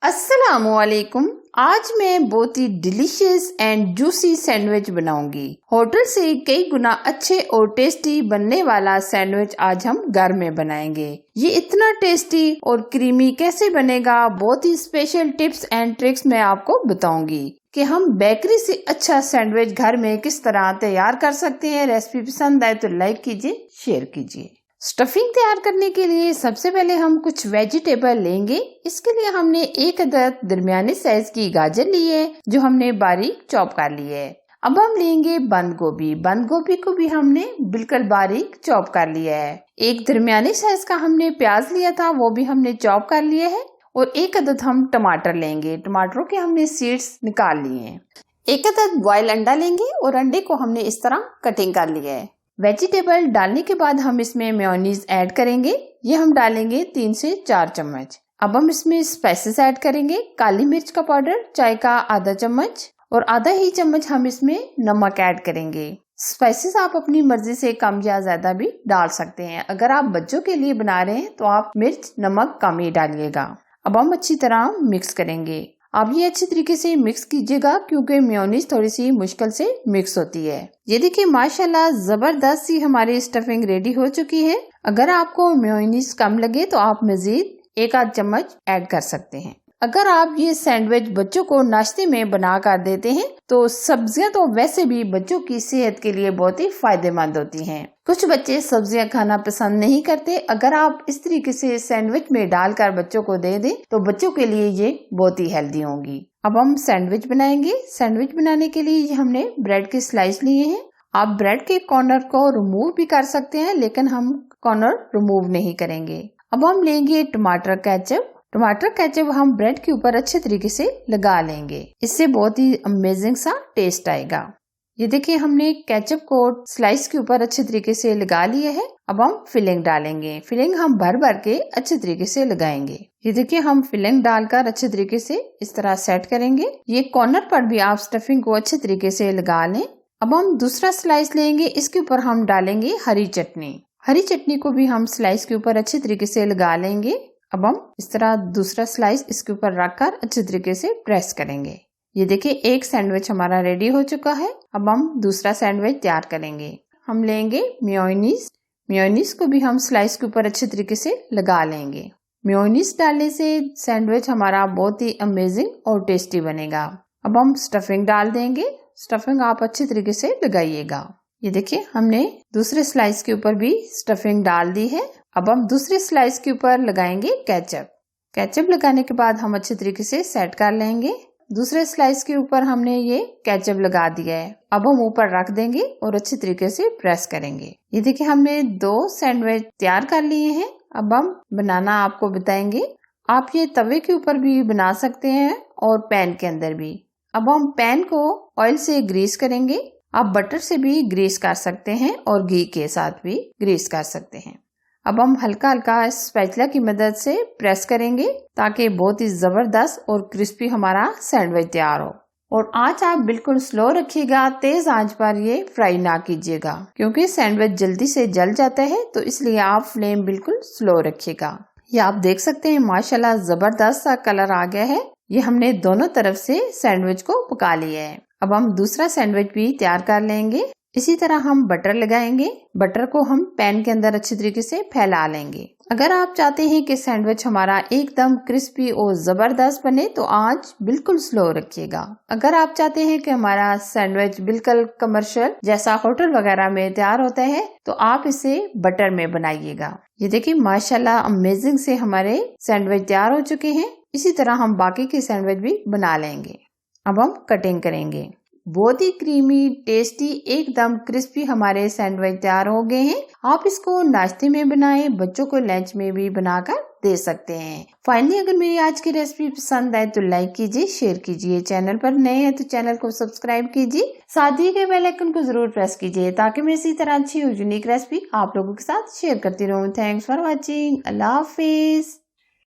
अस्सलामुअलैकुम। आज मैं बहुत ही डिलीशियस एंड जूसी सैंडविच बनाऊंगी। होटल से कई गुना अच्छे और टेस्टी बनने वाला सैंडविच आज हम घर में बनाएंगे। ये इतना टेस्टी और क्रीमी कैसे बनेगा, बहुत ही स्पेशल टिप्स एंड ट्रिक्स मैं आपको बताऊंगी कि हम बेकरी से अच्छा सैंडविच घर में किस तरह तैयार कर सकते हैं। रेसिपी पसंद आए तो लाइक कीजिए, शेयर कीजिए। स्टफिंग तैयार करने के लिए सबसे पहले हम कुछ वेजिटेबल लेंगे। इसके लिए हमने एक अदद दरमियाने साइज की गाजर ली है जो हमने बारीक चॉप कर ली है। अब हम लेंगे बंद गोभी। बंद गोभी को भी हमने बिल्कुल बारीक चॉप कर लिया है। एक दरमियाने साइज का हमने प्याज लिया था, वो भी हमने चॉप कर लिया है। और एक अदद हम टमाटर लेंगे। टमाटरों के हमने सीड्स निकाल लिए हैं। एक अदद बॉयल अंडा लेंगे और अंडे को हमने इस तरह कटिंग कर लिया है। वेजिटेबल डालने के बाद हम इसमें मेयोनीज ऐड करेंगे। ये हम डालेंगे 3 से 4 चम्मच। अब हम इसमें स्पाइसेस ऐड करेंगे। काली मिर्च का पाउडर चाय का आधा चम्मच और आधा ही चम्मच हम इसमें नमक ऐड करेंगे। स्पाइसेस आप अपनी मर्जी से कम या ज्यादा भी डाल सकते हैं। अगर आप बच्चों के लिए बना रहे हैं तो आप मिर्च नमक कम ही डालिएगा। अब हम अच्छी तरह मिक्स करेंगे। आप ये अच्छी तरीके से मिक्स कीजिएगा क्योंकि मेयोनीज थोड़ी सी मुश्किल से मिक्स होती है। ये देखिए माशाल्लाह जबरदस्त सी हमारी स्टफिंग रेडी हो चुकी है। अगर आपको मेयोनीज कम लगे तो आप मजीद 1 आध चम्मच ऐड कर सकते हैं। अगर आप ये सैंडविच बच्चों को नाश्ते में बना कर देते हैं तो सब्जियां तो वैसे भी बच्चों की सेहत के लिए बहुत ही फायदेमंद होती हैं। कुछ बच्चे सब्जियां खाना पसंद नहीं करते। अगर आप इस तरीके से सैंडविच में डालकर बच्चों को दे दें तो बच्चों के लिए ये बहुत ही हेल्दी होंगी। अब हम सैंडविच बनाएंगे। सैंडविच बनाने के लिए हमने ब्रेड के स्लाइस लिए हैं। आप ब्रेड के कॉर्नर को रिमूव भी कर सकते हैं, लेकिन हम कॉर्नर रिमूव नहीं करेंगे। अब हम लेंगे टमाटर केचप। टमाटर केचप हम ब्रेड के ऊपर अच्छे तरीके से लगा लेंगे। इससे बहुत ही अमेजिंग सा टेस्ट आएगा। ये देखिए हमने केचप को स्लाइस के ऊपर अच्छे तरीके से लगा लिया है। अब हम फिलिंग डालेंगे। फिलिंग हम भर भर के अच्छे तरीके से लगाएंगे। ये देखिए हम फिलिंग डालकर अच्छे तरीके से इस तरह सेट करेंगे। ये कॉर्नर पर भी आप स्टफिंग को अच्छे तरीके से लगा लें। अब हम दूसरा स्लाइस लेंगे। इसके ऊपर हम डालेंगे हरी चटनी। हरी चटनी को भी हम स्लाइस के ऊपर अच्छे तरीके से लगा लेंगे। अब हम इस तरह दूसरा स्लाइस इसके ऊपर रखकर अच्छे तरीके से प्रेस करेंगे। ये देखिए एक सैंडविच हमारा रेडी हो चुका है। अब हम दूसरा सैंडविच तैयार करेंगे। हम लेंगे मेयोनीज। मेयोनीज को भी हम स्लाइस के ऊपर अच्छे तरीके से लगा लेंगे। मेयोनीज डालने से सैंडविच हमारा बहुत ही अमेजिंग और टेस्टी बनेगा। अब हम स्टफिंग डाल देंगे। स्टफिंग आप अच्छे तरीके से लगाइएगा। ये देखिए हमने दूसरे स्लाइस के ऊपर भी स्टफिंग डाल दी है। अब हम दूसरे स्लाइस के ऊपर लगाएंगे केचप। केचप लगाने के बाद हम अच्छे तरीके से सेट कर लेंगे। दूसरे स्लाइस के ऊपर हमने ये केचप लगा दिया है। अब हम ऊपर रख देंगे और अच्छे तरीके से प्रेस करेंगे। ये देखिए हमने 2 सैंडविच तैयार कर लिए हैं। अब हम बनाना आपको बताएंगे। आप ये तवे के ऊपर भी बना सकते हैं और पैन के अंदर भी। अब हम पैन को ऑयल से ग्रीस करेंगे। आप बटर से भी ग्रीस कर सकते हैं और घी के साथ भी ग्रीस कर सकते हैं। अब हम हल्का हल्का स्पैचुला की मदद से प्रेस करेंगे ताकि बहुत ही जबरदस्त और क्रिस्पी हमारा सैंडविच तैयार हो। और आंच आप बिल्कुल स्लो रखिएगा। तेज आंच पर ये फ्राई ना कीजिएगा क्योंकि सैंडविच जल्दी से जल जाता है, तो इसलिए आप फ्लेम बिल्कुल स्लो रखिएगा। ये आप देख सकते हैं माशाल्लाह जबरदस्त सा कलर आ गया है। ये हमने दोनों तरफ से सैंडविच को पका लिया है। अब हम दूसरा सैंडविच भी तैयार कर लेंगे। इसी तरह हम बटर लगाएंगे। बटर को हम पैन के अंदर अच्छी तरीके से फैला लेंगे। अगर आप चाहते हैं कि सैंडविच हमारा एकदम क्रिस्पी और जबरदस्त बने तो आंच बिल्कुल स्लो रखिएगा। अगर आप चाहते हैं कि हमारा सैंडविच बिल्कुल कमर्शियल जैसा होटल वगैरह में तैयार होता है तो आप इसे बटर में बनाइएगा। ये देखिए माशाल्लाह अमेजिंग से हमारे सैंडविच तैयार हो चुके हैं। इसी तरह हम बाकी के सैंडविच भी बना लेंगे। अब हम कटिंग करेंगे। बहुत ही क्रीमी, टेस्टी, एकदम क्रिस्पी हमारे सैंडविच तैयार हो गए हैं। आप इसको नाश्ते में बनाएं, बच्चों को लंच में भी बनाकर दे सकते हैं। फाइनली अगर मेरी आज की रेसिपी पसंद आए तो लाइक कीजिए, शेयर कीजिए। चैनल पर नए हैं तो चैनल को सब्सक्राइब कीजिए। साथ ही के बेल आइकन को जरूर प्रेस कीजिए ताकि मैं इसी तरह अच्छी और यूनिक रेसिपी आप लोगों के साथ शेयर करती रहूं। Thanks for watching. Allah Hafiz.